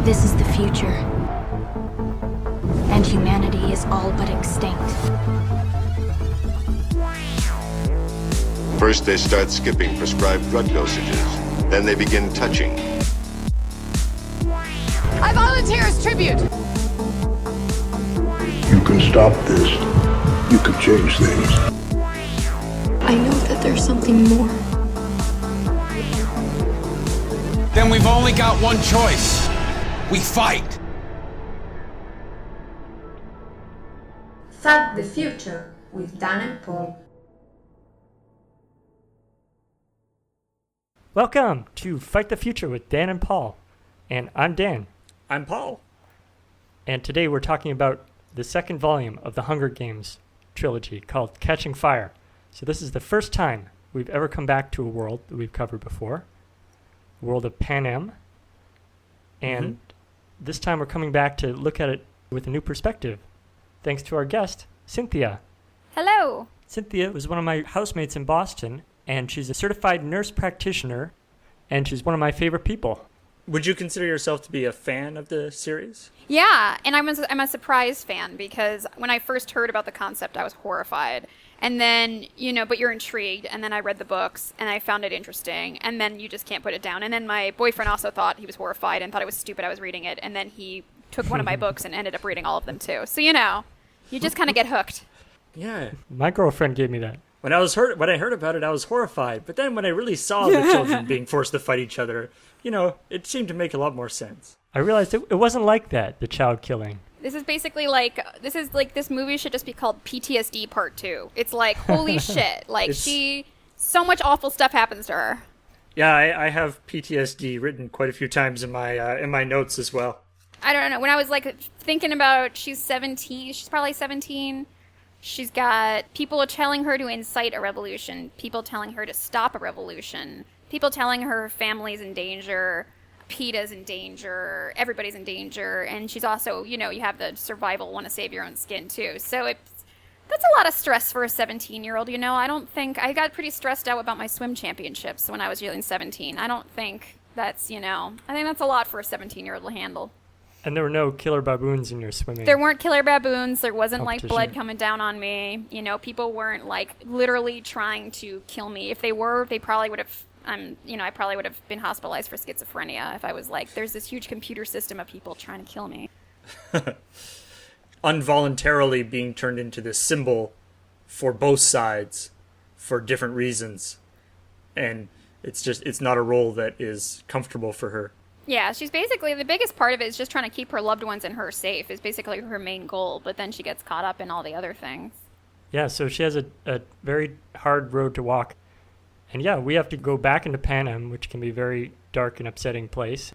This is the future. And humanity is all but extinct. First, they start skipping prescribed drug dosages. Then they begin touching. I volunteer as tribute! You can stop this. You can change things. I know that there's something more. Then we've only got one choice. We fight. Fight the Future with Dan and Paul. Welcome to Fight the Future with Dan and Paul. And I'm Dan. I'm Paul. And today we're talking about the second volume of the Hunger Games trilogy called Catching Fire. So this is the first time we've ever come back to a world that we've covered before, the world of Panem. And this time we're coming back to look at it with a new perspective, thanks to our guest, Cynthia. Hello. Cynthia was one of my housemates in Boston, and she's a certified nurse practitioner, and she's one of my favorite people. Would you consider yourself to be a fan of the series? Yeah, and I'm a surprise fan because when I first heard about the concept, I was horrified. And then, but you're intrigued, and then I read the books, and I found it interesting, and then you just can't put it down. And then my boyfriend also thought he was horrified and thought it was stupid I was reading it, and then he took one of my books and ended up reading all of them too. So, you just kind of get hooked. Yeah. My girlfriend gave me that. When I heard about it, I was horrified. But then when I really saw the children being forced to fight each other, it seemed to make a lot more sense. I realized it wasn't like that, the child killing. This is basically this movie should just be called PTSD Part 2. It's like, holy shit. So much awful stuff happens to her. Yeah, I have PTSD written quite a few times in my notes as well. I don't know. When I was thinking about, she's 17, she's probably 17. She's got people telling her to incite a revolution, people telling her to stop a revolution, people telling her family's in danger, Peeta's in danger, everybody's in danger, and she's also, you have the survival, want to save your own skin too. So that's a lot of stress for a 17-year-old, I got pretty stressed out about my swim championships when I was 17. I don't think that's, I think that's a lot for a 17-year-old to handle. And there were no killer baboons in your swimming. There weren't killer baboons. There wasn't blood coming down on me. People weren't literally trying to kill me. If they were, they probably would have, I probably would have been hospitalized for schizophrenia if I was there's this huge computer system of people trying to kill me. Involuntarily being turned into this symbol for both sides for different reasons. And it's not a role that is comfortable for her. Yeah, she's basically, the biggest part of it is just trying to keep her loved ones and her safe is basically her main goal, but then she gets caught up in all the other things. Yeah, so she has a very hard road to walk. And yeah, we have to go back into Panem, which can be a very dark and upsetting place.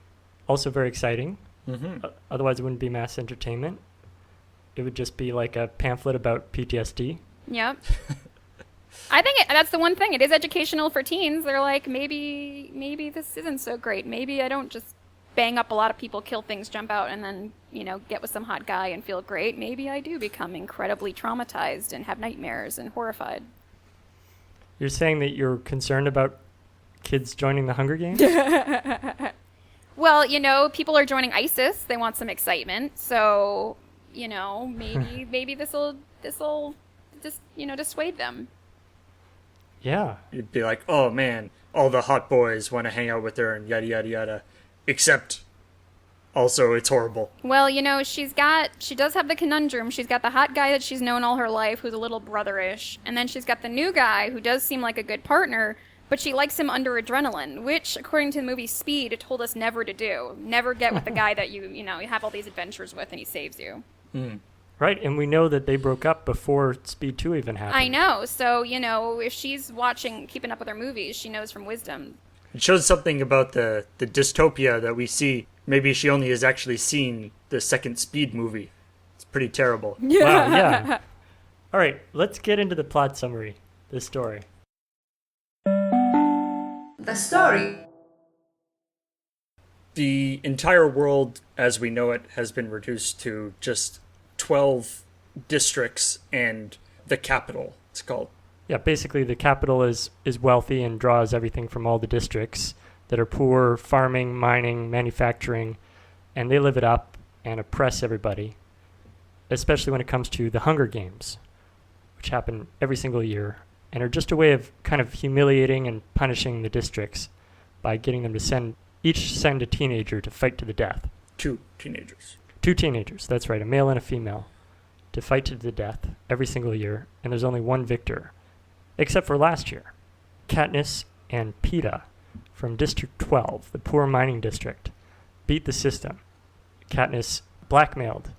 Also very exciting. Mm-hmm. Otherwise it wouldn't be mass entertainment. It would just be like a pamphlet about PTSD. Yep. I think that's the one thing. It is educational for teens. They're like, maybe this isn't so great. Maybe I don't just bang up a lot of people, kill things, jump out, and then, get with some hot guy and feel great. Maybe I do become incredibly traumatized and have nightmares and horrified. You're saying that you're concerned about kids joining the Hunger Games? Well, people are joining ISIS. They want some excitement. So, maybe this'll just, dissuade them. Yeah. You'd be like, oh man, all the hot boys want to hang out with her and yada yada yada. Except, also, it's horrible. Well, she does have the conundrum. She's got the hot guy that she's known all her life, who's a little brotherish. And then she's got the new guy, who does seem like a good partner, but she likes him under adrenaline, which, according to the movie Speed, it told us never to do. Never get with the guy that you have all these adventures with and he saves you. Mm. Right, and we know that they broke up before Speed 2 even happened. I know, so, if she's keeping up with her movies, she knows from wisdom. It shows something about the dystopia that we see. Maybe she only has actually seen the second Speed movie. It's pretty terrible. Yeah. Wow, yeah. All right, let's get into the plot summary, the story. The story. The entire world, as we know it, has been reduced to just 12 districts and the capital, it's called. Yeah, basically the capital is wealthy and draws everything from all the districts that are poor, farming, mining, manufacturing, and they live it up and oppress everybody, especially when it comes to the Hunger Games, which happen every single year and are just a way of kind of humiliating and punishing the districts by getting them to send a teenager to fight to the death. 2 teenagers. 2 teenagers, that's right, a male and a female, to fight to the death every single year, and there's only one victor, except for last year. Katniss and Peeta from District 12, the poor mining district, beat the system. Katniss blackmailed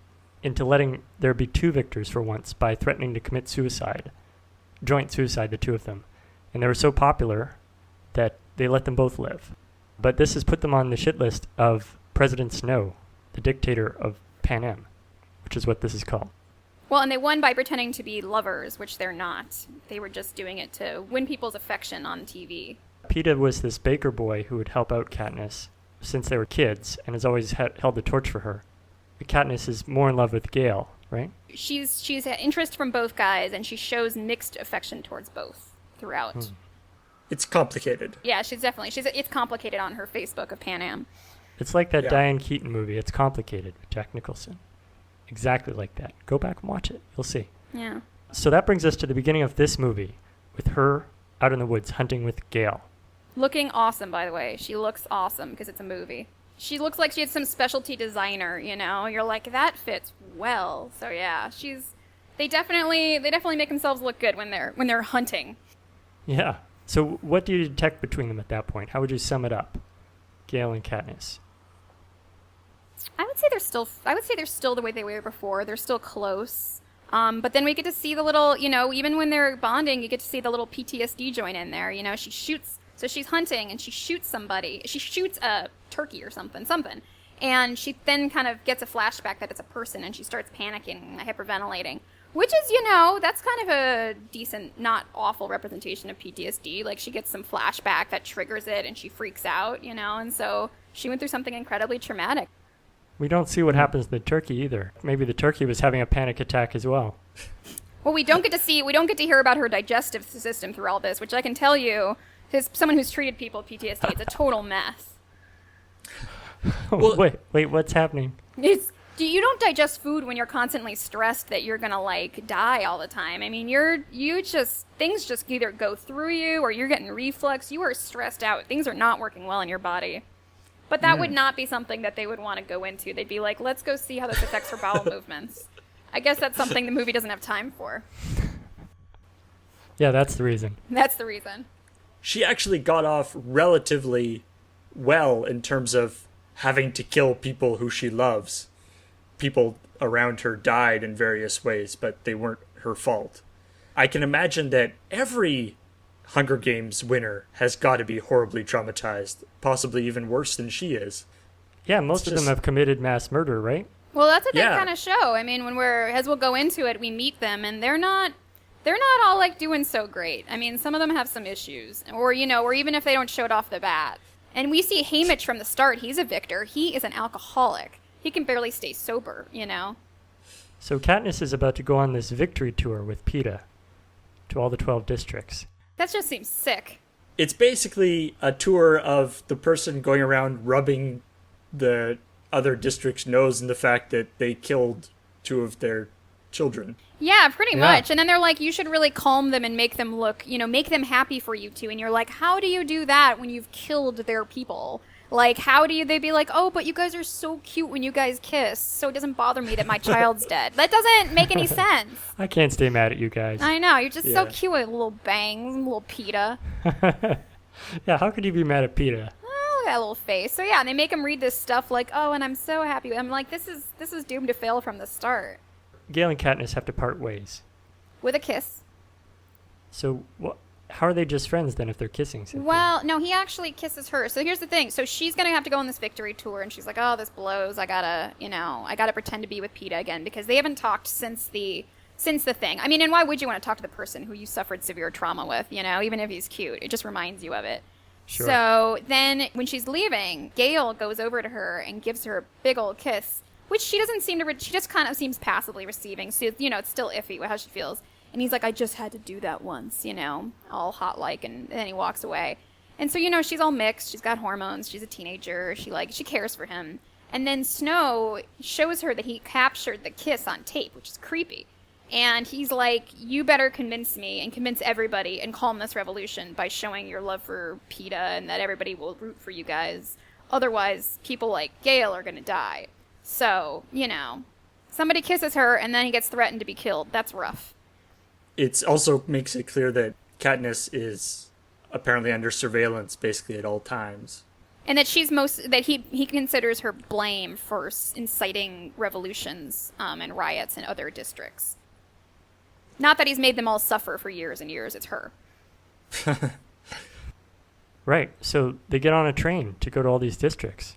into letting there be 2 victors for once by threatening to commit suicide, joint suicide, the 2 of them. And they were so popular that they let them both live. But this has put them on the shit list of President Snow, the dictator of Panem, which is what this is called. Well, and they won by pretending to be lovers, which they're not. They were just doing it to win people's affection on TV. Peeta was this baker boy who would help out Katniss since they were kids and has always held the torch for her. Katniss is more in love with Gale, right? She's had interest from both guys, and she shows mixed affection towards both throughout. It's complicated. Yeah, it's complicated on her Facebook of Pan Am. It's like that Diane Keaton movie, It's Complicated, with Jack Nicholson. Exactly like that. Go back and watch it. You'll see. Yeah. So that brings us to the beginning of this movie, with her out in the woods hunting with Gale. Looking awesome, by the way. She looks awesome because it's a movie. She looks like she had some specialty designer, you know? You're like, that fits well. So yeah, they definitely make themselves look good when they're hunting. Yeah. So what do you detect between them at that point? How would you sum it up? Gale and Katniss. I would say they're still the way they were before. They're still close. But then we get to see the little, even when they're bonding, you get to see the little PTSD joint in there. So she's hunting and she shoots somebody. She shoots a turkey or something. And she then kind of gets a flashback that it's a person and she starts panicking, hyperventilating. Which is, that's kind of a decent, not awful representation of PTSD. Like, she gets some flashback that triggers it and she freaks out, and so she went through something incredibly traumatic. We don't see what happens to the turkey either. Maybe the turkey was having a panic attack as well. Well, we don't get to hear about her digestive system through all this, which I can tell you, as someone who's treated people with PTSD, it's a total mess. Well, wait, what's happening? You don't digest food when you're constantly stressed that you're gonna die all the time. I mean, things just either go through you or you're getting reflux. You are stressed out. Things are not working well in your body. But that would not be something that they would want to go into. They'd be like, let's go see how this affects her bowel movements. I guess that's something the movie doesn't have time for. Yeah, that's the reason. That's the reason. She actually got off relatively well in terms of having to kill people who she loves. People around her died in various ways, but they weren't her fault. I can imagine that every Hunger Games winner has got to be horribly traumatized, possibly even worse than she is. Yeah, most of them have committed mass murder, right? Well, that's what they kind of show. I mean, as we'll go into it, we meet them, and they're not all doing so great. I mean, some of them have some issues, or even if they don't show it off the bat. And we see Haymitch from the start. He's a victor. He is an alcoholic. He can barely stay sober, So Katniss is about to go on this victory tour with Peeta to all the 12 districts. That just seems sick. It's basically a tour of the person going around rubbing the other district's nose in the fact that they killed 2 of their children. Yeah, pretty much. And then they're like, you should really calm them and make them look, make them happy for you two. And you're like, how do you do that when you've killed their people? Like, how do they be like, oh, but you guys are so cute when you guys kiss, so it doesn't bother me that my child's dead. That doesn't make any sense. I can't stay mad at you guys. I know, you're just so cute with little bangs, little Peeta. Yeah, how could you be mad at Peeta? Oh, look at that little face. So yeah, and they make him read this stuff like, oh, and I'm so happy. I'm like, this is doomed to fail from the start. Gale and Katniss have to part ways. With a kiss. So how are they just friends then if they're kissing? Cynthia? Well, no, he actually kisses her. So here's the thing. So she's going to have to go on this victory tour, and she's like, oh, this blows. I gotta pretend to be with Peeta again, because they haven't talked since the thing. I mean, and why would you want to talk to the person who you suffered severe trauma with, even if he's cute? It just reminds you of it. Sure. So then when she's leaving, Gale goes over to her and gives her a big old kiss, which she doesn't seem to, she just kind of seems passively receiving. So, it's still iffy how she feels. And he's like, I just had to do that once, all hot-like, and then he walks away. And so, she's all mixed. She's got hormones. She's a teenager. She cares for him. And then Snow shows her that he captured the kiss on tape, which is creepy. And he's like, you better convince me and convince everybody and calm this revolution by showing your love for Peeta and that everybody will root for you guys. Otherwise, people like Gale are going to die. So, somebody kisses her and then he gets threatened to be killed. That's rough. It also makes it clear that Katniss is apparently under surveillance basically at all times. And that he considers her blame for inciting revolutions and riots in other districts. Not that he's made them all suffer for years and years, it's her. Right, so they get on a train to go to all these districts.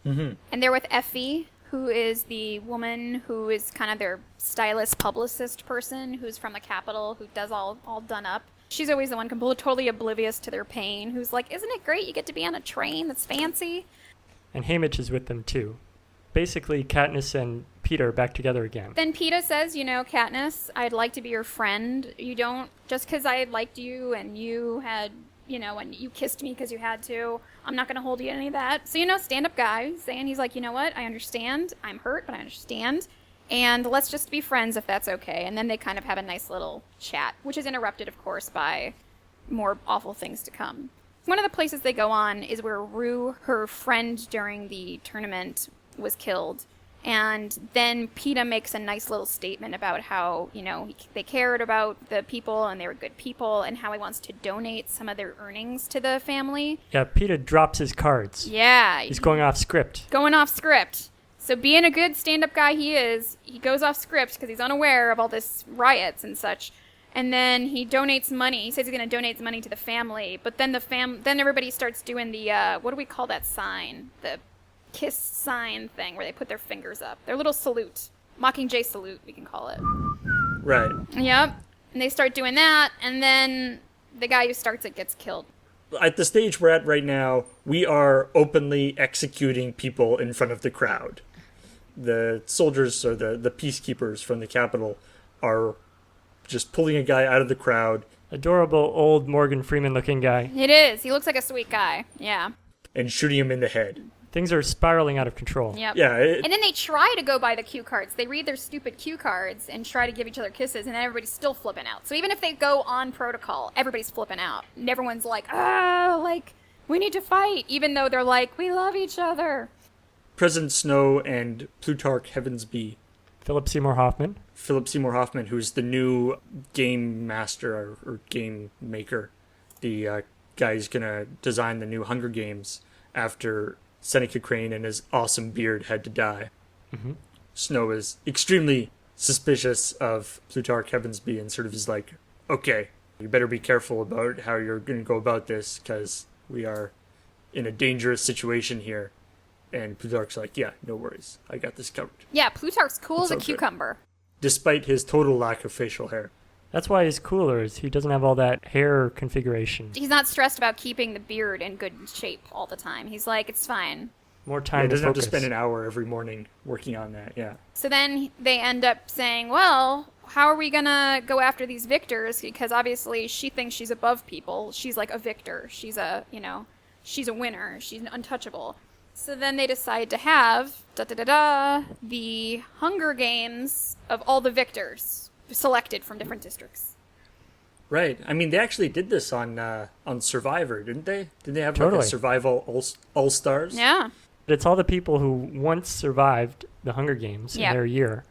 Mm-hmm. And they're with Effie, who is the woman who is kind of their stylist publicist person, who's from the capital, who does all done up. She's always the one totally oblivious to their pain, who's like, isn't it great you get to be on a train that's fancy? And Haymitch is with them too. Basically, Katniss and Peeta are back together again. Then Peeta says, Katniss, I'd like to be your friend. You don't, just because I liked you and you had, and you kissed me because you had to, I'm not going to hold you to any of that. So, stand-up guy saying, he's like, you know what, I understand. I'm hurt, but I understand. And let's just be friends if that's okay. And then they kind of have a nice little chat, which is interrupted, of course, by more awful things to come. One of the places they go on is where Rue, her friend during the tournament, was killed. And then Peeta makes a nice little statement about how, they cared about the people and they were good people and how he wants to donate some of their earnings to the family. Yeah, Peeta drops his cards. Yeah. He's going off script. So being a good stand-up guy he goes off script because he's unaware of all this riots and such. And then he donates money. He says he's going to donate money to the family. But then then everybody starts doing the, what do we call that sign? The kiss sign thing where they put their fingers up. Their little salute. Mockingjay salute, we can call it. Right. Yep. And they start doing that, and then the guy who starts it gets killed. At the stage we're at right now, we are openly executing people in front of the crowd. The soldiers, or the peacekeepers from the capital, are just pulling a guy out of the crowd. Adorable old Morgan Freeman looking guy. It is. He looks like a sweet guy. Yeah. And shooting him in the head. Things are spiraling out of control. Yep. Yeah. And then they try to go by the cue cards. They read their stupid cue cards and try to give each other kisses, and then everybody's still flipping out. So even if they go on protocol, everybody's flipping out. And everyone's like, we need to fight, even though they're like, we love each other. President Snow and Plutarch Heavensby. Philip Seymour Hoffman, who's the new game master or game maker. The guy who's going to design the new Hunger Games after Seneca Crane and his awesome beard had to die. Mm-hmm. Snow is extremely suspicious of Plutarch Heavensby and sort of is like, okay, you better be careful about how you're going to go about this because we are in a dangerous situation here. And Plutarch's like, yeah, no worries. I got this covered. Yeah, Plutarch's cool as a cucumber. Despite his total lack of facial hair. That's why he's cooler, is he doesn't have all that hair configuration. He's not stressed about keeping the beard in good shape all the time. He's like, it's fine. More time to focus. He doesn't have to spend an hour every morning working on that, yeah. So then they end up saying, well, how are we going to go after these victors? Because obviously she thinks she's above people. She's like a victor. She's a, she's a winner. She's untouchable. So then they decide to have, the Hunger Games of all the victors selected from different districts. Right. I mean, they actually did this on Survivor, didn't they? Did they have totally. Like a survival all-stars? Yeah. It's all the people who once survived the Hunger Games in their year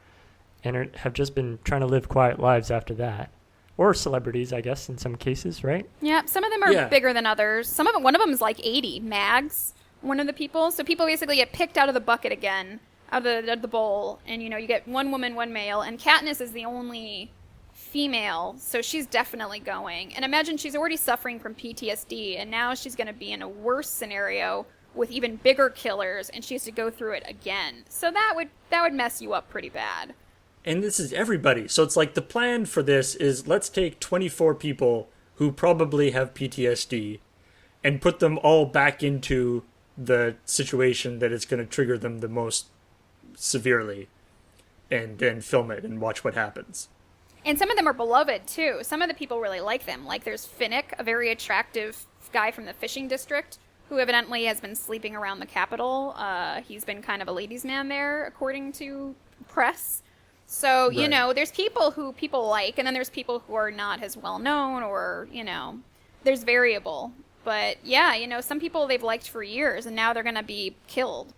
and have just been trying to live quiet lives after that. Or celebrities, I guess, in some cases, right? Yeah, some of them are bigger than others. One of them is like 80. Mags, one of the people. So people basically get picked out of the bucket again, out of the bowl. And, you get one woman, one male. And Katniss is the only female, so she's definitely going. And imagine she's already suffering from PTSD, and now she's going to be in a worse scenario with even bigger killers, and she has to go through it again. So that would mess you up pretty bad. And this is everybody. So it's like the plan for this is let's take 24 people who probably have PTSD and put them all back into the situation that is going to trigger them the most severely, and then film it and watch what happens. And some of them are beloved, too. Some of the people really like them. Like, there's Finnick, a very attractive guy from the fishing district, who evidently has been sleeping around the Capitol. He's been kind of a ladies' man there, according to press. So, you know, there's people who people like, and then there's people who are not as well known, or, you know, there's variable. But, yeah, you know, some people they've liked for years, and now they're going to be killed.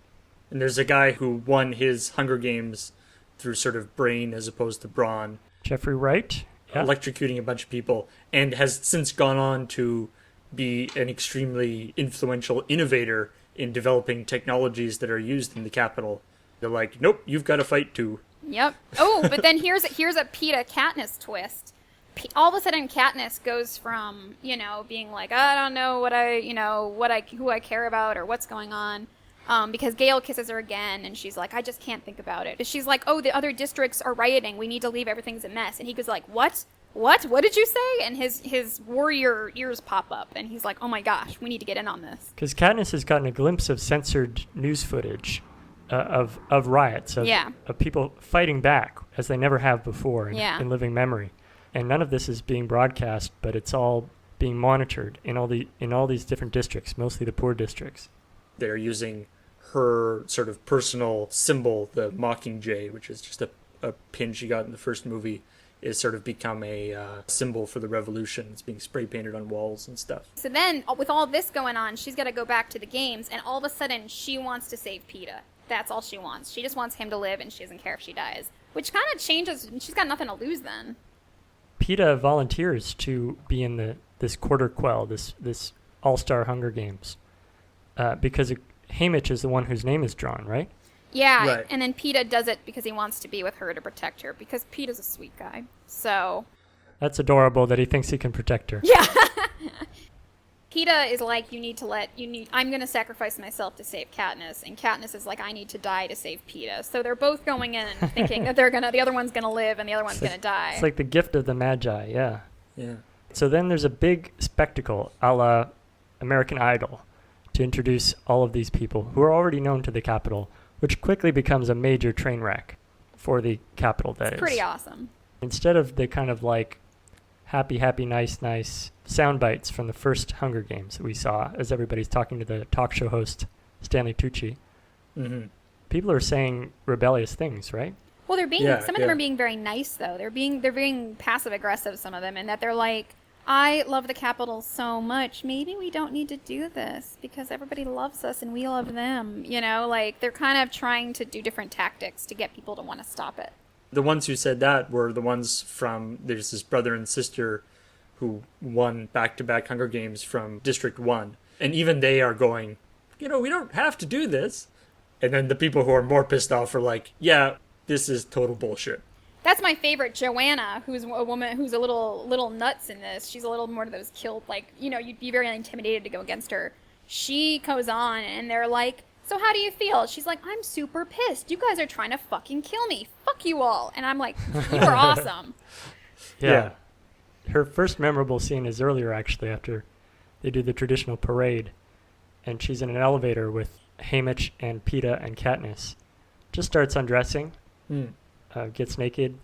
And there's a guy who won his Hunger Games through sort of brain as opposed to brawn. Jeffrey Wright? Yeah. Electrocuting a bunch of people, and has since gone on to be an extremely influential innovator in developing technologies that are used in the Capitol. They're like, nope, you've got to fight too. Yep. Oh, but then here's a Peeta Katniss twist. All of a sudden, Katniss goes from, you know, being like, I don't know who I care about or what's going on, because Gale kisses her again, and she's like, I just can't think about it. She's like, oh, the other districts are rioting. We need to leave. Everything's a mess. And he goes like, what? What did you say? And his warrior ears pop up, and he's like, oh my gosh, we need to get in on this. Because Katniss has gotten a glimpse of censored news footage of riots, of people fighting back as they never have before in living memory. And none of this is being broadcast, but it's all being monitored in all these different districts, mostly the poor districts. They're using her sort of personal symbol, the Mockingjay, which is just a pin she got in the first movie, is sort of become a symbol for the revolution. It's being spray painted on walls and stuff. So then, with all this going on, she's got to go back to the games, and all of a sudden, she wants to save Peeta. That's all she wants. She just wants him to live, and she doesn't care if she dies. Which kind of changes. She's got nothing to lose then. Peeta volunteers to be in this quarter quell, this all-star Hunger Games, because Haymitch is the one whose name is drawn, right? Yeah, right. And then Peeta does it because he wants to be with her to protect her, because Peeta's a sweet guy. So that's adorable that he thinks he can protect her. Yeah. Peeta is like, I'm going to sacrifice myself to save Katniss, and Katniss is like, I need to die to save Peeta. So they're both going in thinking that the other one's going to live and the other one's going to die. It's like the gift of the Magi, yeah. Yeah. So then there's a big spectacle a la American Idol to introduce all of these people who are already known to the Capitol, which quickly becomes a major train wreck for the Capitol, that is. It's pretty awesome. Instead of the kind of like happy, nice sound bites from the first Hunger Games that we saw as everybody's talking to the talk show host, Stanley Tucci, people are saying rebellious things, right? Well, some of them are being very nice, though. They're being passive-aggressive, some of them, in that they're like, I love the Capitol so much, maybe we don't need to do this because everybody loves us and we love them. You know, like, they're kind of trying to do different tactics to get people to want to stop it. The ones who said that were the ones from, there's this brother and sister who won back-to-back Hunger Games from District 1. And even they are going, we don't have to do this. And then the people who are more pissed off are like, yeah, this is total bullshit. That's my favorite, Joanna, who's a woman who's a little nuts in this. She's a little more of those killed, like, you'd be very intimidated to go against her. She goes on, and they're like, so how do you feel? She's like, I'm super pissed. You guys are trying to fucking kill me. Fuck you all. And I'm like, you are awesome. Yeah. Her first memorable scene is earlier, actually, after they do the traditional parade. And she's in an elevator with Haymitch and Peeta and Katniss. Just starts undressing. Gets naked.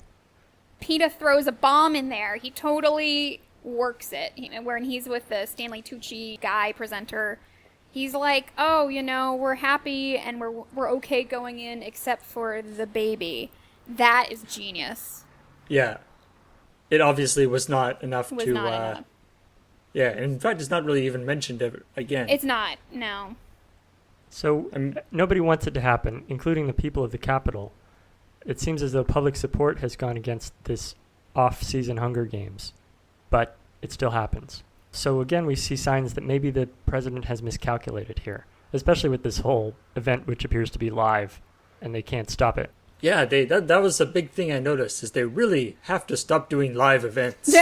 Peeta throws a bomb in there. He totally works it. When he's with the Stanley Tucci guy presenter, he's like, oh, we're happy and we're okay going in except for the baby. That is genius. Yeah. It obviously was not enough not enough. Yeah, and in fact, it's not really even mentioned ever again. It's not, no. So nobody wants it to happen, including the people of the Capitol. It seems as though public support has gone against this off-season Hunger Games, but it still happens. So again, we see signs that maybe the president has miscalculated here, especially with this whole event, which appears to be live, and they can't stop it. Yeah, that was a big thing I noticed, is they really have to stop doing live events.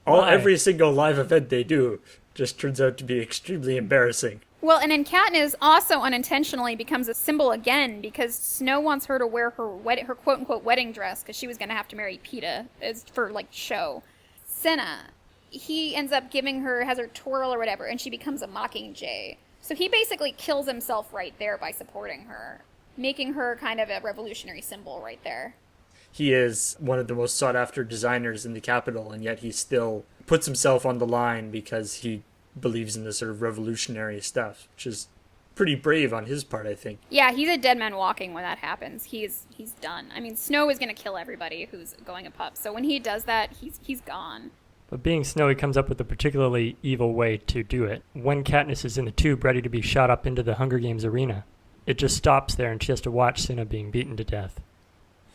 Every single live event they do just turns out to be extremely embarrassing. Well, and then Katniss also unintentionally becomes a symbol again because Snow wants her to wear her quote-unquote wedding dress because she was going to have to marry Peeta as for, like, show. Cinna, he ends up has her twirl or whatever, and she becomes a Mockingjay. So he basically kills himself right there by supporting her, making her kind of a revolutionary symbol right there. He is one of the most sought-after designers in the Capitol, and yet he still puts himself on the line because he believes in this sort of revolutionary stuff, which is pretty brave on his part, I think. Yeah, he's a dead man walking when that happens. He's done. I mean, Snow is going to kill everybody who's going a pup. So when he does that, he's gone. But being Snow, he comes up with a particularly evil way to do it. When Katniss is in the tube ready to be shot up into the Hunger Games arena, it just stops there and she has to watch Cinna being beaten to death.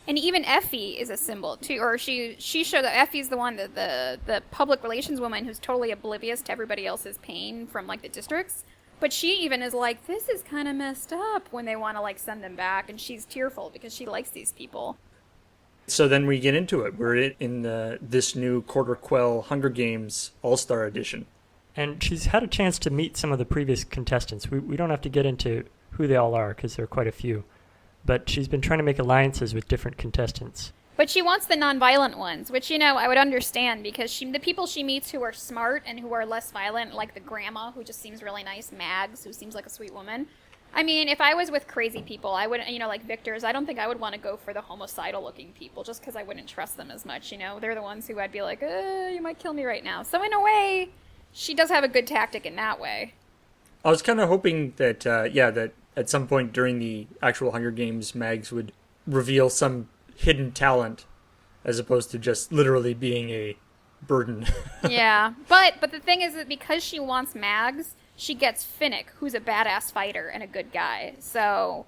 And even Effie is a symbol too, or she showed that Effie's the one, the public relations woman who's totally oblivious to everybody else's pain from like the districts. But she even is like, this is kind of messed up when they want to like send them back, and she's tearful because she likes these people. So then we get into it. We're in this new Quarter Quell Hunger Games All-Star Edition. And she's had a chance to meet some of the previous contestants. We don't have to get into who they all are because there are quite a few. But she's been trying to make alliances with different contestants. But she wants the non-violent ones, which, you know, I would understand because the people she meets who are smart and who are less violent, like the grandma, who just seems really nice, Mags, who seems like a sweet woman. I mean, if I was with crazy people, I wouldn't, you know, like Victor's, I don't think I would want to go for the homicidal-looking people just because I wouldn't trust them as much, you know? They're the ones who I'd be like, you might kill me right now. So in a way, she does have a good tactic in that way. I was kind of hoping that, that at some point during the actual Hunger Games, Mags would reveal some hidden talent as opposed to just literally being a burden. Yeah, but the thing is that because she wants Mags, she gets Finnick, who's a badass fighter and a good guy. So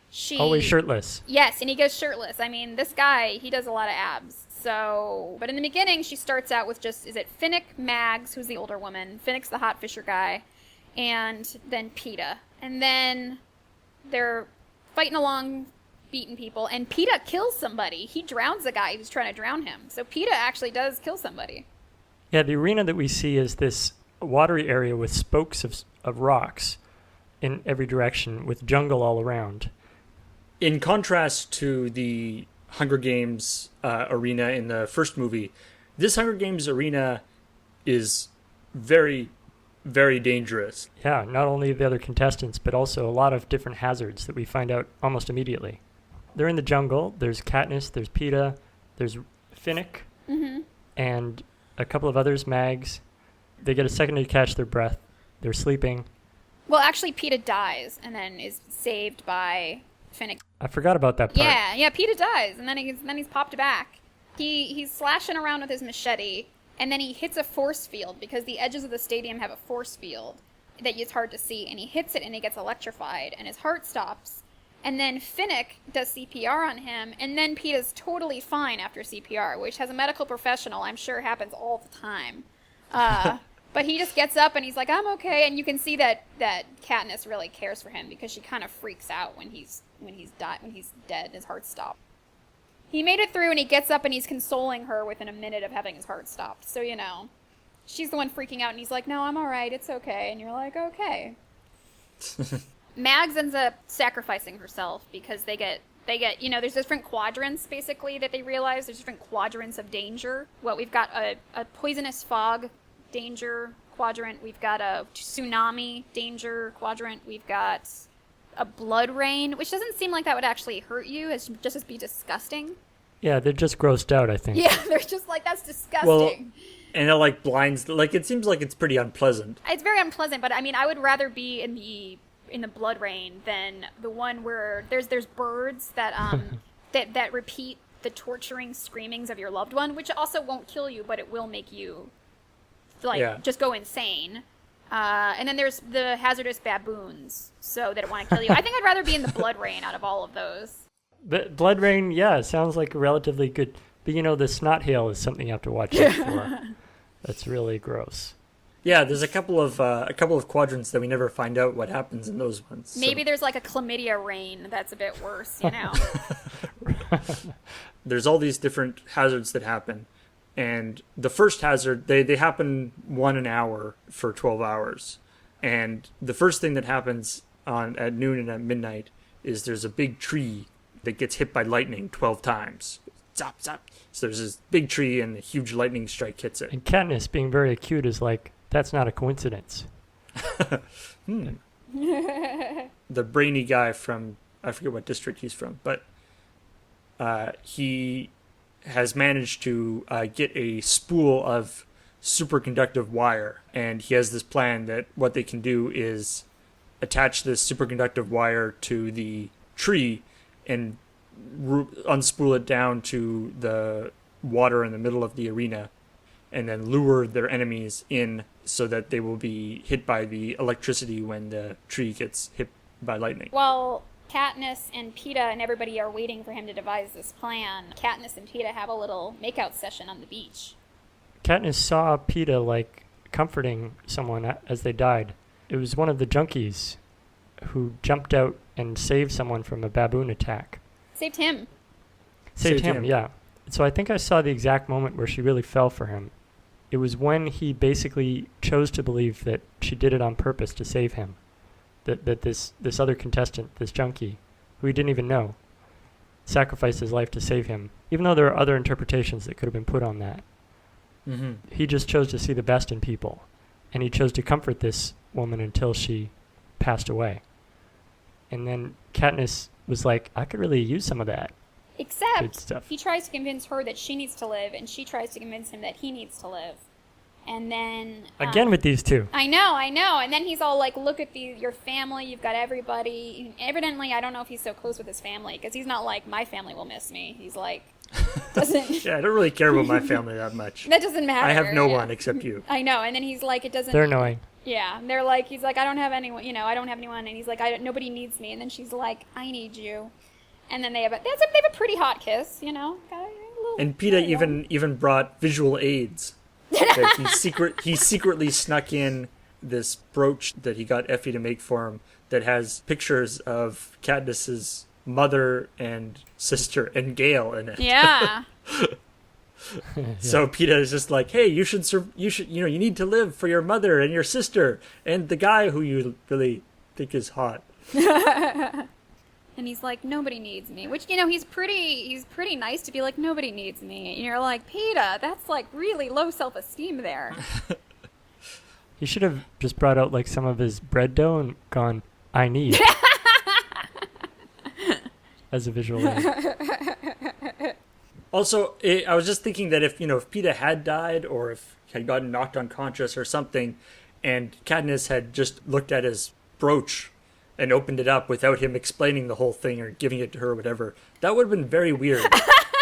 she always shirtless. Yes, and he goes shirtless. I mean, this guy, he does a lot of abs. So, but in the beginning, she starts out with just, is it Finnick, Mags, who's the older woman, Finnick's the hot fisher guy, and then Peeta. And then they're fighting along, beating people, and Peeta kills somebody. He drowns a guy who's trying to drown him. So Peeta actually does kill somebody. Yeah, the arena that we see is this watery area with spokes of rocks in every direction with jungle all around. In contrast to the Hunger Games arena in the first movie, this Hunger Games arena is very, very dangerous. Yeah, not only the other contestants, but also a lot of different hazards that we find out almost immediately. They're in the jungle. There's Katniss, there's Peeta, there's Finnick, and a couple of others, Mags. They get a second to catch their breath. They're sleeping. Well, actually, Peeta dies and then is saved by Finnick. I forgot about that part. Yeah, Peeta dies, and then he's popped back. He's slashing around with his machete, and then he hits a force field because the edges of the stadium have a force field that it's hard to see, and he hits it and he gets electrified, and his heart stops. And then Finnick does CPR on him, and then Peeta's totally fine after CPR, which as a medical professional, I'm sure happens all the time. But he just gets up and he's like, I'm okay. And you can see that Katniss really cares for him because she kind of freaks out when he's dead and his heart stopped. He made it through and he gets up and he's consoling her within a minute of having his heart stopped. So, you know, she's the one freaking out and he's like, no, I'm all right. It's okay. And you're like, okay. Mags ends up sacrificing herself because they get, you know, there's different quadrants, basically, that they realize. There's different quadrants of danger. Well, we've got a poisonous fog danger quadrant. We've got a tsunami danger quadrant. We've got a blood rain, which doesn't seem like that would actually hurt you. It's just be disgusting. Yeah, they're just grossed out, I think. Yeah, they're just like, that's disgusting. Well, and it like blinds, like it seems like it's pretty unpleasant. It's very unpleasant, but I mean, I would rather be in the blood rain than the one where there's birds that that repeat the torturing screamings of your loved one, which also won't kill you, but it will make you just go insane. And then there's the hazardous baboons, so that want to kill you. I think I'd rather be in the blood rain out of all of those. But blood rain, yeah, sounds like relatively good. But you know, the snot hail is something you have to watch out for. That's really gross. Yeah, there's a couple of quadrants that we never find out what happens in those ones. So. Maybe there's like a chlamydia rain that's a bit worse, you know. There's all these different hazards that happen. And the first hazard, they happen 1 hour for 12 hours. And the first thing that happens at noon and at midnight is there's a big tree that gets hit by lightning 12 times. Zap, zap. So there's this big tree and a huge lightning strike hits it. And Katniss, being very acute, is like, that's not a coincidence. The brainy guy from, I forget what district he's from, but he has managed to get a spool of superconductive wire. And he has this plan that what they can do is attach this superconductive wire to the tree and unspool it down to the water in the middle of the arena, and then lure their enemies in so that they will be hit by the electricity when the tree gets hit by lightning. Well, Katniss and Peeta and everybody are waiting for him to devise this plan. Katniss and Peeta have a little makeout session on the beach. Katniss saw Peeta, like, comforting someone as they died. It was one of the junkies who jumped out and saved someone from a baboon attack. Saved him. Saved him, yeah. So I think I saw the exact moment where she really fell for him. It was when he basically chose to believe that she did it on purpose to save him. That this other contestant, this junkie, who he didn't even know, sacrificed his life to save him, even though there are other interpretations that could have been put on that. Mm-hmm. He just chose to see the best in people, and he chose to comfort this woman until she passed away. And then Katniss was like, I could really use some of that. Good Except stuff. he tries to convince her that she needs to live, and she tries to convince him that he needs to live. And then... Again with these two. I know. And then he's all like, look at your family, you've got everybody. Evidently, I don't know if he's so close with his family, because he's not like, my family will miss me. He's like, doesn't... Yeah, I don't really care about my family that much. That doesn't matter. I have no one except you. I know, and then he's like, it doesn't... They're annoying. Yeah, they're like, he's like, I don't have anyone, I don't have anyone, and he's like, nobody needs me, and then she's like, I need you. And then they have a pretty hot kiss, Got a little, And Peeta even brought visual aids. That he secretly snuck in this brooch that he got Effie to make for him that has pictures of Katniss's mother and sister and Gale in it. Yeah. So Peeta is just like, hey, you need to live for your mother and your sister and the guy who you really think is hot. And he's like, nobody needs me. Which, he's pretty nice to be like, nobody needs me. And you're like, Peeta, that's like really low self-esteem there. He should have just brought out like some of his bread dough and gone, I need. As a visual aid. Also, I was just thinking that if Peeta had died or if he had gotten knocked unconscious or something, and Katniss had just looked at his brooch and opened it up without him explaining the whole thing or giving it to her or whatever, that would have been very weird.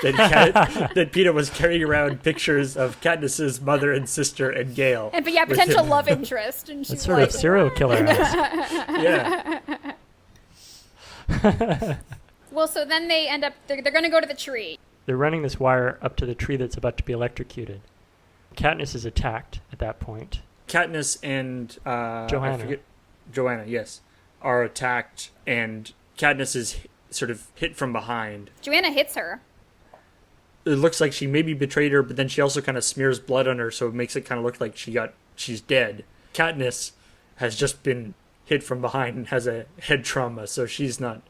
that Peeta was carrying around pictures of Katniss's mother and sister and Gale. And but yeah, potential love interest. And she's That's sort of serial killer. Yeah. Well, so then they end up, they're going to go to the tree. They're running this wire up to the tree that's about to be electrocuted. Katniss is attacked at that point. Katniss and Joanna, yes, are attacked, and Katniss is sort of hit from behind. Joanna hits her. It looks like she maybe betrayed her, but then she also kind of smears blood on her, so it makes it kind of look like she's dead. Katniss has just been hit from behind and has a head trauma, so she's not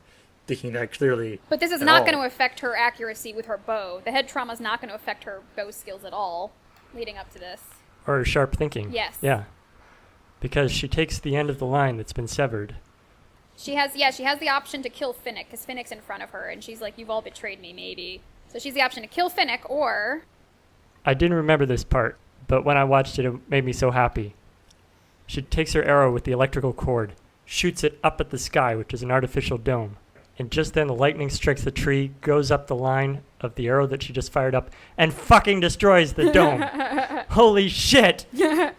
thinking that clearly. But this is not going to affect her accuracy with her bow. The head trauma is not going to affect her bow skills at all leading up to this. Or her sharp thinking. Yes. Yeah. Because she takes the end of the line that's been severed. She has the option to kill Finnick, because Finnick's in front of her, and she's like, you've all betrayed me, maybe. So she's the option to kill Finnick, or... I didn't remember this part, but when I watched it, it made me so happy. She takes her arrow with the electrical cord, shoots it up at the sky, which is an artificial dome. And just then the lightning strikes the tree, goes up the line of the arrow that she just fired up, and fucking destroys the dome. Holy shit! Yeah.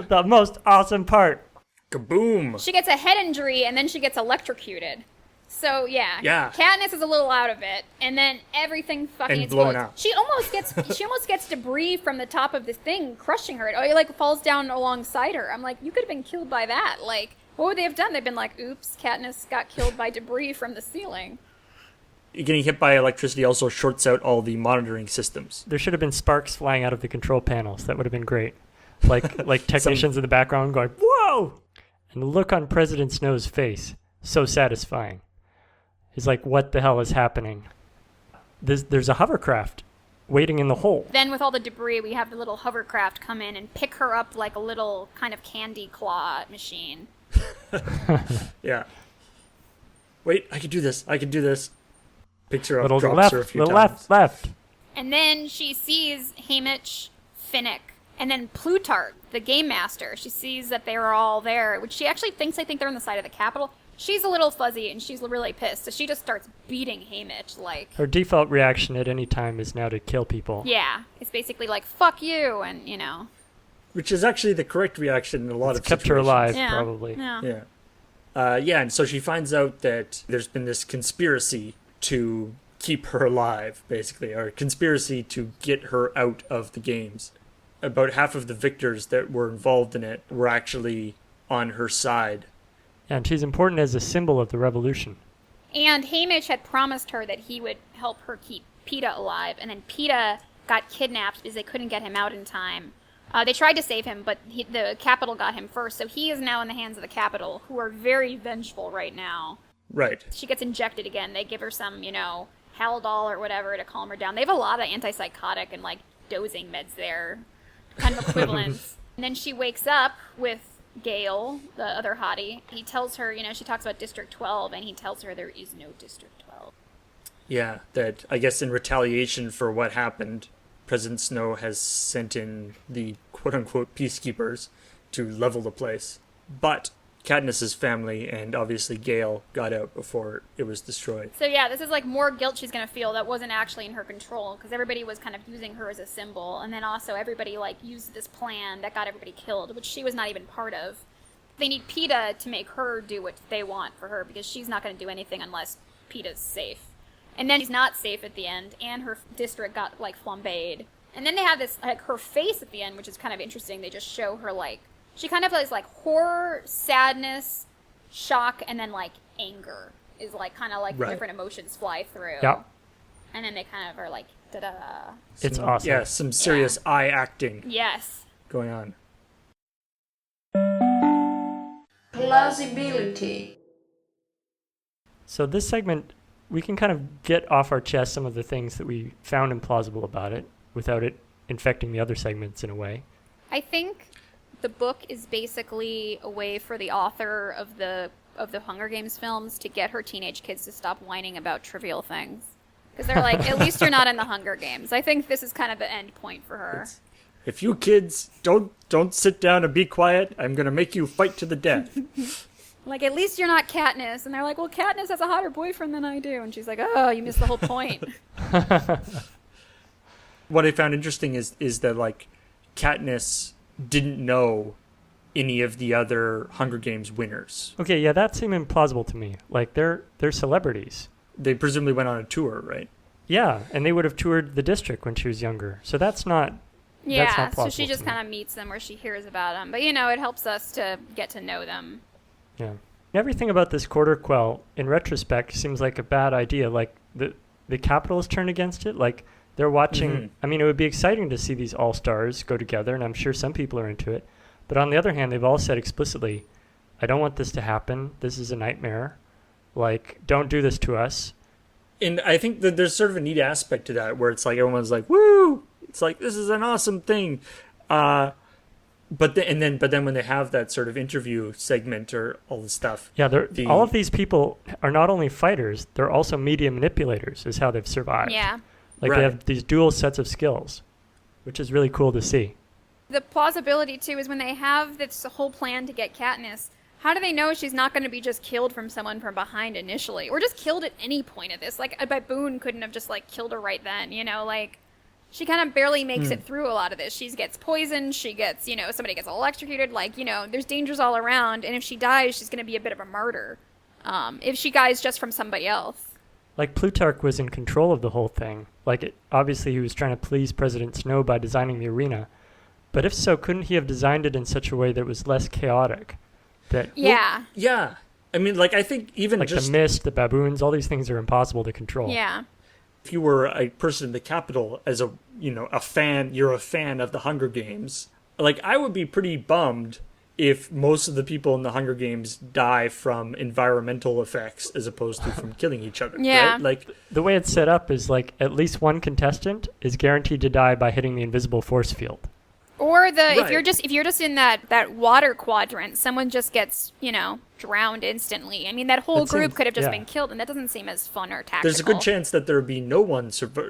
The most awesome part. Kaboom! She gets a head injury, and then she gets electrocuted. So, yeah. Katniss is a little out of it, and then everything fucking explodes. Blown out. She almost gets debris from the top of this thing crushing her. It like falls down alongside her. I'm like, you could have been killed by that. Like, what would they have done? They've been like, oops, Katniss got killed by debris from the ceiling. Getting hit by electricity also shorts out all the monitoring systems. There should have been sparks flying out of the control panels. That would have been great. Like technicians in the background going, whoa! And the look on President Snow's face, so satisfying. He's like, what the hell is happening? There's a hovercraft waiting in the hole. Then with all the debris, we have the little hovercraft come in and pick her up like a little kind of candy claw machine. Yeah. Wait, I can do this. Picks her up, Little drops left, her a few little times. left. And then she sees Haymitch, Finnick, And then Plutarch, the game master, she sees that they're all there, which she actually thinks, I think they're on the side of the Capitol. She's a little fuzzy, and she's really pissed, so she just starts beating Haymitch, like... Her default reaction at any time is now to kill people. Yeah, it's basically like, fuck you, and, Which is actually the correct reaction in a lot of kept situations. her alive, Yeah. probably. Yeah. Yeah, and so she finds out that there's been this conspiracy to keep her alive, basically, or a conspiracy to get her out of the games. About half of the victors that were involved in it were actually on her side. And she's important as a symbol of the revolution. And Haymitch had promised her that he would help her keep Peeta alive, and then Peeta got kidnapped because they couldn't get him out in time. They tried to save him, but the Capitol got him first, so he is now in the hands of the Capitol, who are very vengeful right now. Right. She gets injected again. They give her some, Haldol or whatever to calm her down. They have a lot of antipsychotic and, dozing meds there, kind of equivalents. And then she wakes up with Gale, the other hottie. He tells her, she talks about District 12, and he tells her there is no District 12. Yeah, that I guess in retaliation for what happened, President Snow has sent in the quote-unquote peacekeepers to level the place. But Katniss's family and obviously Gale got out before it was destroyed. So yeah, this is more guilt she's going to feel that wasn't actually in her control, because everybody was kind of using her as a symbol, and then also everybody used this plan that got everybody killed, which she was not even part of. They need Peeta to make her do what they want for her, because she's not going to do anything unless Peeta's safe. And then she's not safe at the end, and her district got flambéed. And then they have this her face at the end, which is kind of interesting. They just show her she kind of has horror, sadness, shock, and then anger is kind of the different emotions fly through. Yeah. And then they kind of are da-da. It's awesome. Yeah, some serious eye acting Yes. going on. Plausibility. So this segment, we can kind of get off our chest some of the things that we found implausible about it without it infecting the other segments in a way. I think the book is basically a way for the author of the Hunger Games films to get her teenage kids to stop whining about trivial things. Because they're at least you're not in the Hunger Games. I think this is kind of the end point for her. If you kids don't sit down and be quiet, I'm going to make you fight to the death. At least you're not Katniss. And they're well, Katniss has a hotter boyfriend than I do. And she's oh, you missed the whole point. What I found interesting is that, Katniss didn't know any of the other Hunger Games winners. Okay, yeah, that seemed implausible to me. They're celebrities. They presumably went on a tour, right? Yeah, and they would have toured the district when she was younger. So that's not So she just kind of meets them where she hears about them. But, it helps us to get to know them. Yeah. Everything about this quarter quell, in retrospect, seems like a bad idea. The Capitol is turned against it. They're watching. Mm-hmm. I mean, it would be exciting to see these all-stars go together, and I'm sure some people are into it. But on the other hand, they've all said explicitly, I don't want this to happen. This is a nightmare. Don't do this to us. And I think that there's sort of a neat aspect to that, where it's everyone's woo! It's this is an awesome thing. But then when they have that sort of interview segment or all this stuff. Yeah, all of these people are not only fighters, they're also media manipulators, is how they've survived. Yeah. They have these dual sets of skills, which is really cool to see. The plausibility, too, is when they have this whole plan to get Katniss, how do they know she's not going to be just killed from someone from behind initially? Or just killed at any point of this? A baboon couldn't have just, killed her right then, She kind of barely makes it through a lot of this. She gets poisoned, she gets, somebody gets electrocuted, there's dangers all around, and if she dies, she's going to be a bit of a martyr. If she dies just from somebody else. Plutarch was in control of the whole thing. Obviously he was trying to please President Snow by designing the arena. But if so, couldn't he have designed it in such a way that was less chaotic? Yeah. Yeah. I mean, I think even just... the mist, the baboons, all these things are impossible to control. Yeah. If you were a person in the Capitol as a fan, you're a fan of the Hunger Games, I would be pretty bummed if most of the people in the Hunger Games die from environmental effects as opposed to from killing each other. Yeah. Right? The way it's set up is at least one contestant is guaranteed to die by hitting the invisible force field. Or if you're just in that water quadrant, someone just gets, drowned instantly. I mean, that whole group could have just been killed, and that doesn't seem as fun or tactical. There's a good chance that there would be no one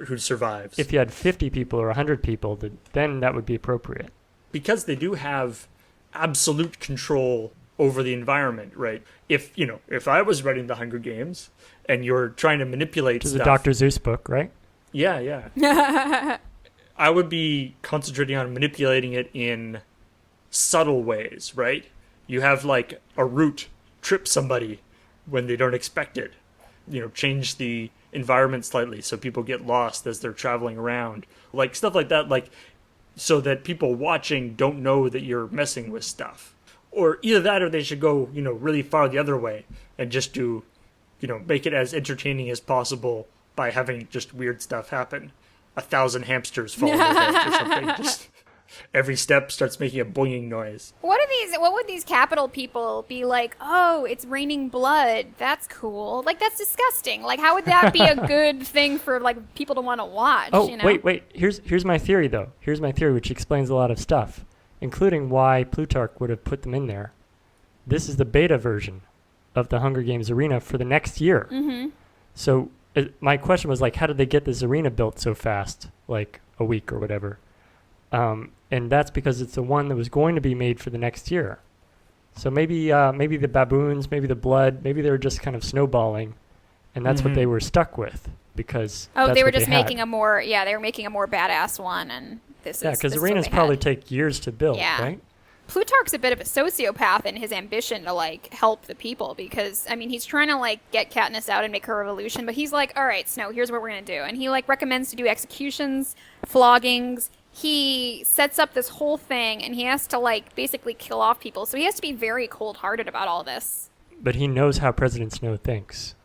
who survives. If you had 50 people or 100 people, then that would be appropriate. because they do have absolute control over the environment, right? If I was writing the Hunger Games and you're trying to manipulate Which is stuff, a Dr. Seuss book, right? yeah. I would be concentrating on manipulating it in subtle ways, right? You have like a route trip somebody when they don't expect it. Change the environment slightly so people get lost as they're traveling around. Like stuff like that, like so that people watching don't know that you're messing with stuff. Or either that or they should go, really far the other way and just do, make it as entertaining as possible by having just weird stuff happen. 1,000 hamsters fall over or something. Just every step starts making a boinging noise. What would these Capitol people be like? Oh, it's raining blood. That's cool. Like, that's disgusting. Like, how would that be a good thing for like people to want to watch? Oh, wait. Here's my theory, though. Here's my theory, which explains a lot of stuff, including why Plutarch would have put them in there. This is the beta version of the Hunger Games arena for the next year. Mm-hmm. So my question was, like, how did they get this arena built so fast, like a week or whatever? And that's because it's the one that was going to be made for the next year. So maybe the baboons, maybe the blood, maybe they were just kind of snowballing, and that's what they were stuck with because they were just making a more badass one, and because arenas probably take years to build, right? Plutarch's a bit of a sociopath in his ambition to like help the people because he's trying to like get Katniss out and make her revolution, but he's like, all right, Snow, here's what we're gonna do, and he like recommends to do executions, floggings. He sets up this whole thing, and he has to like basically kill off people, so he has to be very cold-hearted about all this. But he knows how President Snow thinks.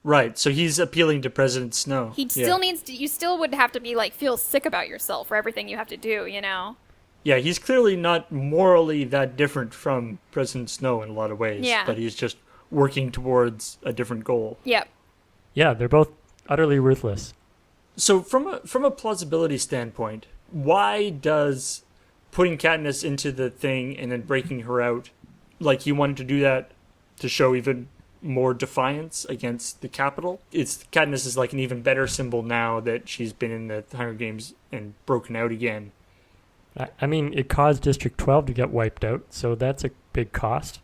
Right, so he's appealing to President Snow. He still needs to. You still would have to be like feel sick about yourself for everything you have to do, Yeah, he's clearly not morally that different from President Snow in a lot of ways. Yeah. But he's just working towards a different goal. Yep. Yeah, they're both utterly ruthless. So from a plausibility standpoint, why does putting Katniss into the thing and then breaking her out, like he wanted to do that to show even more defiance against the Capitol? Katniss is like an even better symbol now that she's been in the Hunger Games and broken out again. I mean, it caused District 12 to get wiped out, so that's a big cost.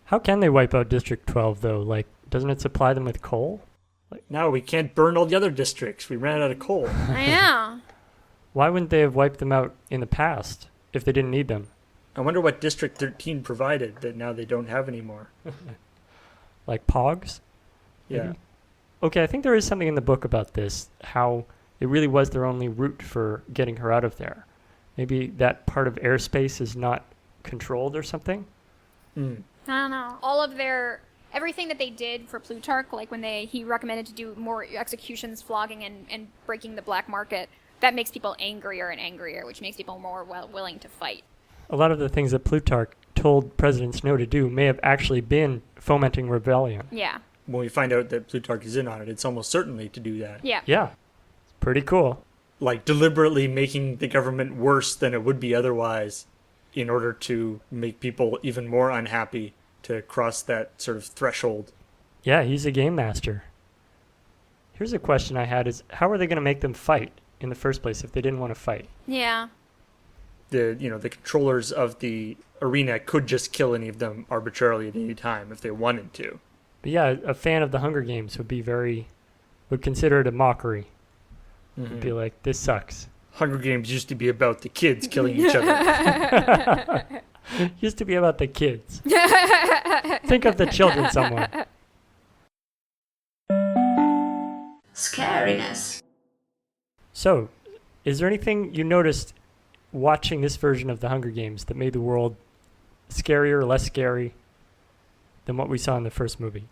How can they wipe out District 12, though? Like, doesn't it supply them with coal? No, we can't burn all the other districts. We ran out of coal. I know. Why wouldn't they have wiped them out in the past if they didn't need them? I wonder what District 13 provided that now they don't have anymore. Like pogs? Yeah. Maybe? Okay, I think there is something in the book about this, how it really was their only route for getting her out of there. Maybe that part of airspace is not controlled or something? I don't know. Everything that they did for Plutarch, like when he recommended to do more executions, flogging, and breaking the black market, that makes people angrier and angrier, which makes people more willing to fight. A lot of the things that Plutarch told President Snow to do may have actually been fomenting rebellion. Yeah. When we find out that Plutarch is in on it, it's almost certainly to do that. Yeah. Yeah. It's pretty cool. Like deliberately making the government worse than it would be otherwise in order to make people even more unhappy to cross that sort of threshold. Yeah, he's a game master. Here's a question I had is, how are they going to make them fight in the first place if they didn't want to fight? Yeah. The controllers of the arena could just kill any of them arbitrarily at any time if they wanted to. But yeah, a fan of the Hunger Games would consider it a mockery. Would be like, this sucks. Hunger Games used to be about the kids killing each other. Used to be about the kids. Think of the children, someone. Scariness. So, is there anything you noticed watching this version of the Hunger Games that made the world scarier or less scary than what we saw in the first movie?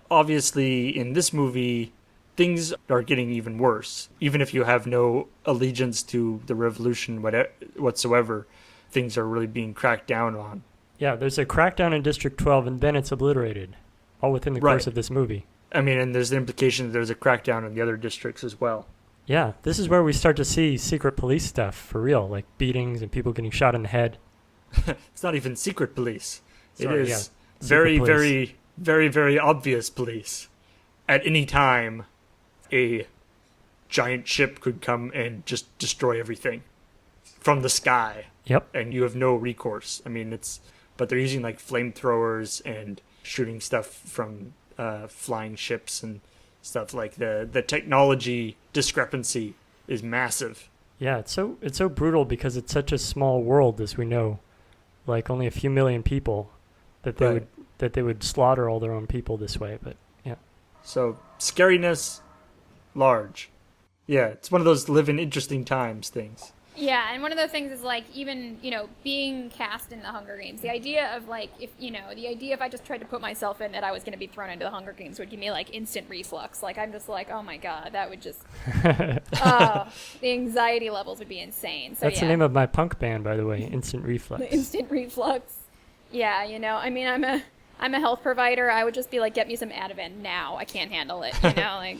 Obviously, in this movie, things are getting even worse. Even if you have no allegiance to the revolution whatsoever, things are really being cracked down on. Yeah, there's a crackdown in District 12, and then it's obliterated, all within the course of this movie. I mean, and there's the implication that there's a crackdown in the other districts as well. Yeah, this is where we start to see secret police stuff for real, like beatings and people getting shot in the head. It's not even secret police. Sorry, it is yeah. very, Police. very, very, very obvious police. At any time, a giant ship could come and just destroy everything. from the sky. Yep. And you have no recourse. I mean, but they're using like flamethrowers and shooting stuff from flying ships and stuff. Like the technology discrepancy is massive. Yeah, it's so brutal because it's such a small world, as we know, like only a few million people, that they would slaughter all their own people this way. But yeah. So scariness, large. Yeah, it's one of those live in interesting times things. Yeah, and one of those things is like even, being cast in the Hunger Games. The idea of like if I just tried to put myself in that I was going to be thrown into the Hunger Games would give me like instant reflux. Like I'm just like, oh my god, that would just the anxiety levels would be insane. So that's the name of my punk band, by the way, Instant Reflux. The instant reflux. Yeah, I mean, I'm a health provider. I would just be like, get me some Ativan now. I can't handle it. Like.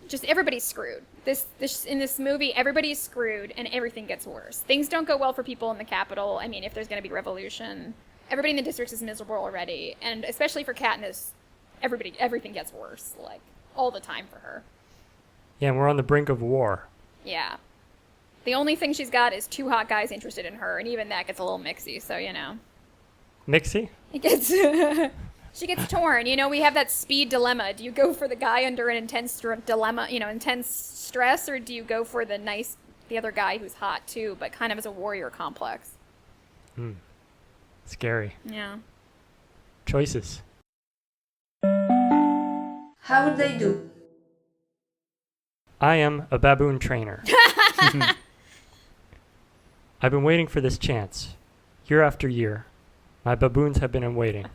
Just everybody's screwed. In this movie, everybody's screwed, and everything gets worse. Things don't go well for people in the capital. I mean, if there's going to be revolution, everybody in the district is miserable already, and especially for Katniss, everything gets worse, like all the time for her. Yeah, and we're on the brink of war. Yeah, the only thing she's got is 2 hot guys interested in her, and even that gets a little mixy. So Mixy? it gets. She gets torn. We have that speed dilemma. Do you go for the guy under an intense dilemma, intense stress, or do you go for the other guy who's hot too, but kind of as a warrior complex? Scary. Yeah. Choices. How would they do? I am a baboon trainer. I've been waiting for this chance. Year after year, my baboons have been in waiting.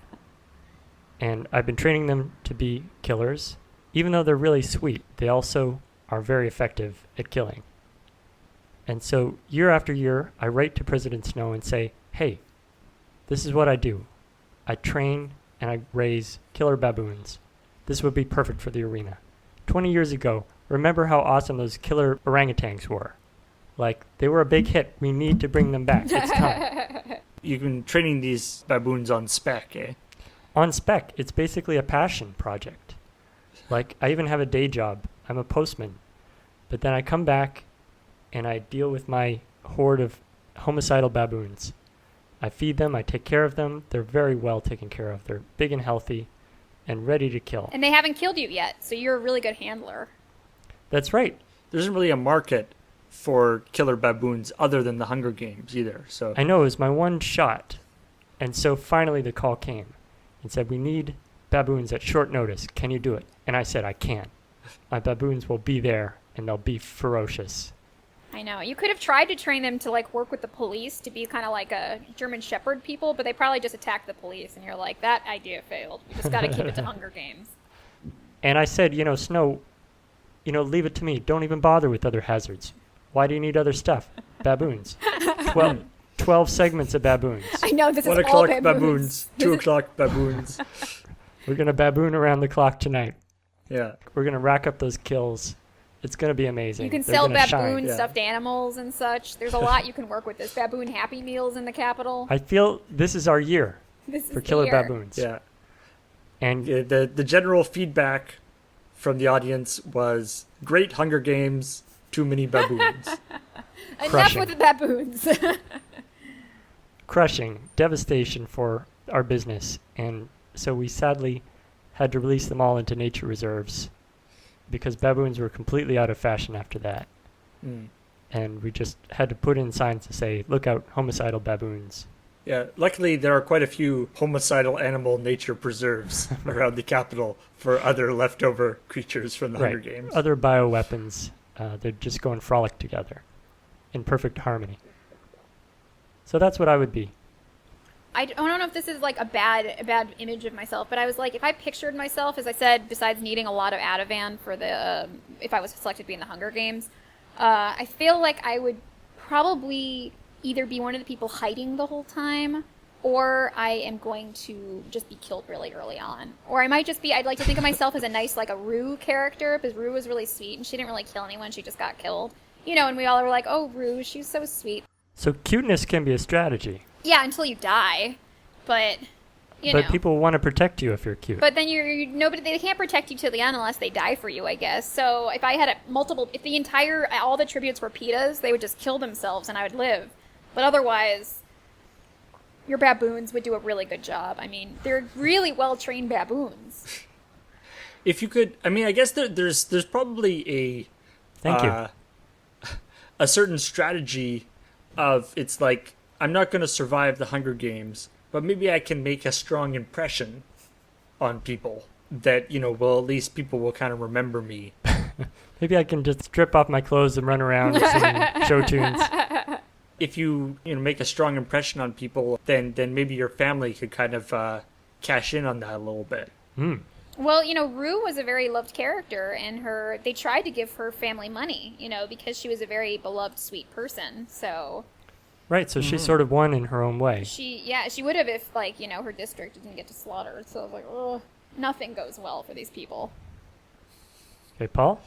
And I've been training them to be killers. Even though they're really sweet, they also are very effective at killing. And so year after year, I write to President Snow and say, hey, this is what I do. I train and I raise killer baboons. This would be perfect for the arena. 20 years ago, remember how awesome those killer orangutans were? Like, they were a big hit. We need to bring them back. It's time. You've been training these baboons on spec, eh? On spec, it's basically a passion project. Like, I even have a day job. I'm a postman. But then I come back and I deal with my horde of homicidal baboons. I feed them, I take care of them. They're very well taken care of. They're big and healthy and ready to kill. And they haven't killed you yet, so you're a really good handler. That's right. There isn't really a market for killer baboons other than the Hunger Games either. So I know, it was my one shot. And so finally the call came and said, we need baboons at short notice. Can you do it? And I said, I can. My baboons will be there, and they'll be ferocious. I know. You could have tried to train them to, like, work with the police to be kind of like a German Shepherd people, but they probably just attacked the police, and you're like, that idea failed. We just got to keep it to Hunger Games. And I said, Snow, leave it to me. Don't even bother with other hazards. Why do you need other stuff? Baboons. 12 segments of baboons. I know, this is 1 all o'clock baboons. 2 o'clock baboons. We're going to baboon around the clock tonight. Yeah. We're going to rack up those kills. It's going to be amazing. You can They're sell gonna baboon shine. stuffed animals and such. There's a lot you can work with. There's baboon Happy Meals in the capital. I feel this is our year This is for the killer year. baboons. Yeah. And The general feedback from the audience was, great Hunger Games, too many baboons. Enough Crushing. with the baboons. crushing devastation for our business. And so we sadly had to release them all into nature reserves because baboons were completely out of fashion after that. And we just had to put in signs to say, look out, homicidal baboons. Yeah, luckily there are quite a few homicidal animal nature preserves around the capital for other leftover creatures from the Hunger Games. Other bioweapons, they're just going frolic together in perfect harmony. So that's what I would be. I don't know if this is like a bad image of myself, but I was like, if I pictured myself, as I said, besides needing a lot of Ativan for the, if I was selected to be in the Hunger Games, I feel like I would probably either be one of the people hiding the whole time, or I am going to just be killed really early on. Or I might just be, I'd like to think of myself as a nice, like a Rue character, because Rue was really sweet, and she didn't really kill anyone, she just got killed. You know, and we all were like, oh, Rue, she's so sweet. So cuteness can be a strategy. Yeah, until you die, but... But people want to protect you if you're cute. But then nobody. They can't protect you to the end unless they die for you, I guess. So if I had all the tributes were Peetas, they would just kill themselves and I would live. But otherwise, your baboons would do a really good job. I mean, they're really well-trained baboons. If you could, I mean, I guess there's probably a Thank you. A certain strategy of, it's like, I'm not going to survive the Hunger Games, but maybe I can make a strong impression on people that, well, at least people will kind of remember me. Maybe I can just strip off my clothes and run around singing show tunes. If you make a strong impression on people, then maybe your family could kind of cash in on that a little bit. Well, Rue was a very loved character, and they tried to give her family money, because she was a very beloved, sweet person, so... Right, so she sort of won in her own way. She would have if, her district didn't get to slaughter. So I was like, oh, nothing goes well for these people. Okay, Paul?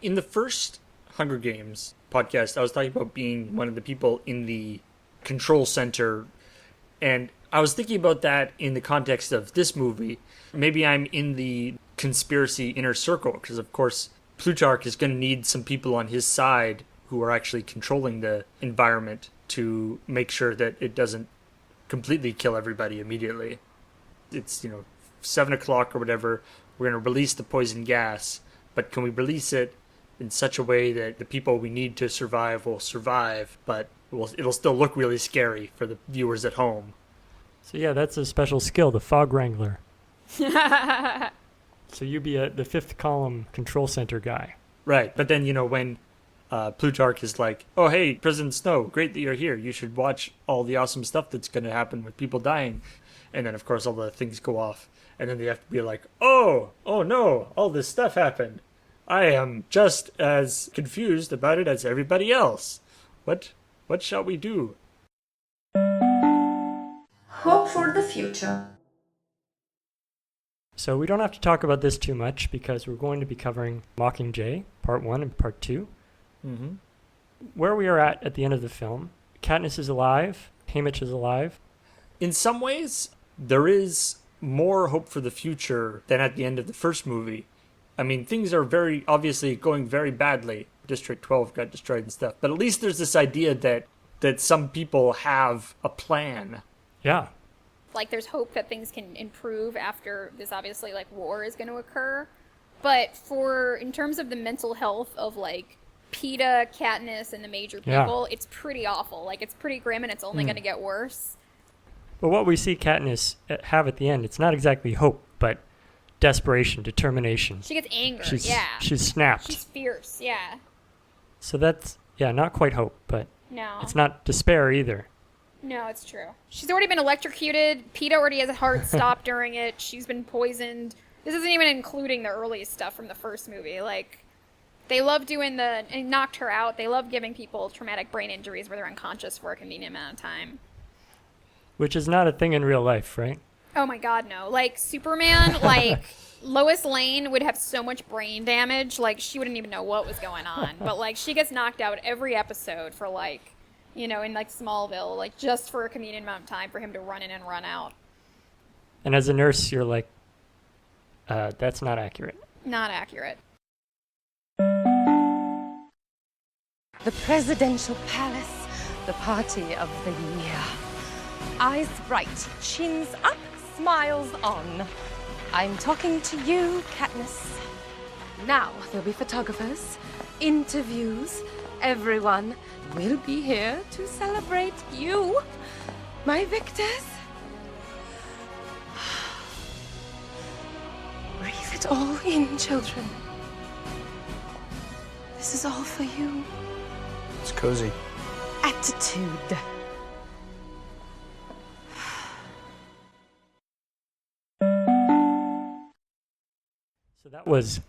In the first Hunger Games podcast, I was talking about being one of the people in the control center, and I was thinking about that in the context of this movie. Maybe I'm in the conspiracy inner circle, because, of course, Plutarch is going to need some people on his side who are actually controlling the environment to make sure that it doesn't completely kill everybody immediately. It's, 7 o'clock or whatever, we're going to release the poison gas, but can we release it in such a way that the people we need to survive will survive, but it'll still look really scary for the viewers at home. So yeah, that's a special skill, the fog wrangler. So you'd be the fifth column control center guy. Right, but then, when Plutarch is like, oh, hey, President Snow, great that you're here. You should watch all the awesome stuff that's going to happen with people dying. And then, of course, all the things go off. And then they have to be like, oh no, all this stuff happened. I am just as confused about it as everybody else. What shall we do? Hope for the future. So we don't have to talk about this too much because we're going to be covering Mockingjay, Part 1 and Part 2. Mm-hmm. Where we are at the end of the film, Katniss is alive, Haymitch is alive. In some ways, there is more hope for the future than at the end of the first movie. I mean, things are very obviously going very badly. District 12 got destroyed and stuff. But at least there's this idea that some people have a plan. Yeah. There's hope that things can improve after this, obviously, war is going to occur. But in terms of the mental health of, Peeta, Katniss, and the major people, it's pretty awful. It's pretty grim, and it's only going to get worse. But what we see Katniss have at the end, it's not exactly hope, but desperation, determination. She gets anger, She's snapped. She's fierce, yeah. So that's, not quite hope, but no. It's not despair either. No, it's true. She's already been electrocuted. Peeta already has a heart stop during it. She's been poisoned. This isn't even including the early stuff from the first movie. They love doing and knocked her out. They love giving people traumatic brain injuries where they're unconscious for a convenient amount of time. Which is not a thing in real life, right? Oh my god, no. Superman, Lois Lane would have so much brain damage, she wouldn't even know what was going on. But, she gets knocked out every episode for, in Smallville, just for a convenient amount of time for him to run in and run out. And as a nurse, you're like, that's not accurate. Not accurate. The presidential palace, the party of the year. Eyes bright, chins up, smiles on. I'm talking to you, Katniss. Now there'll be photographers, interviews. Everyone will be here to celebrate you, my victors. Breathe it all in, children. This is all for you. It's cozy. Attitude. So that was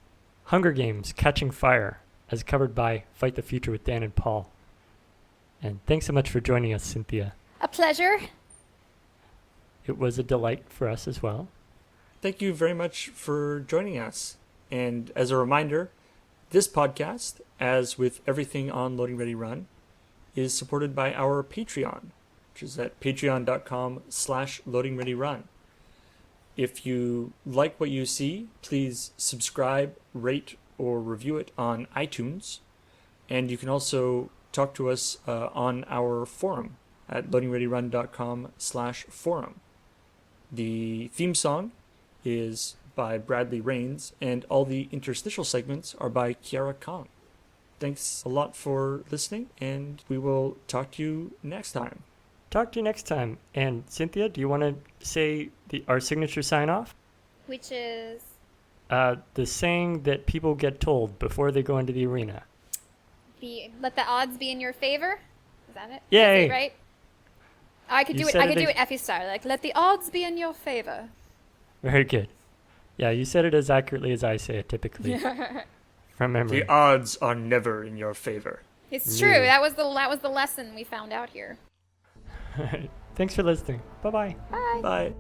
Hunger Games Catching Fire, as covered by Fight the Future with Dan and Paul. And thanks so much for joining us, Cynthia. A pleasure. It was a delight for us as well. Thank you very much for joining us. And as a reminder, this podcast, as with everything on Loading Ready Run, is supported by our Patreon, which is at patreon.com/loadingreadyrun. If you like what you see, please subscribe, rate, or review it on iTunes. And you can also talk to us on our forum at loadingreadyrun.com/forum. The theme song is by Bradley Rains, and all the interstitial segments are by Kiara Kong. Thanks a lot for listening, and we will talk to you next time. Talk to you next time. And Cynthia, do you want to say our signature sign off? Which is The saying that people get told before they go into the arena. let the odds be in your favor. Is that it? Yay! Is it right? I could do it. I could do it Effie style. Like, let the odds be in your favor. Very good. Yeah, you said it as accurately as I say it typically. From memory. The odds are never in your favor. It's true. That was the lesson we found out here. Thanks for listening. Bye-bye. Bye. Bye.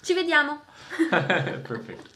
Ci vediamo! Perfect.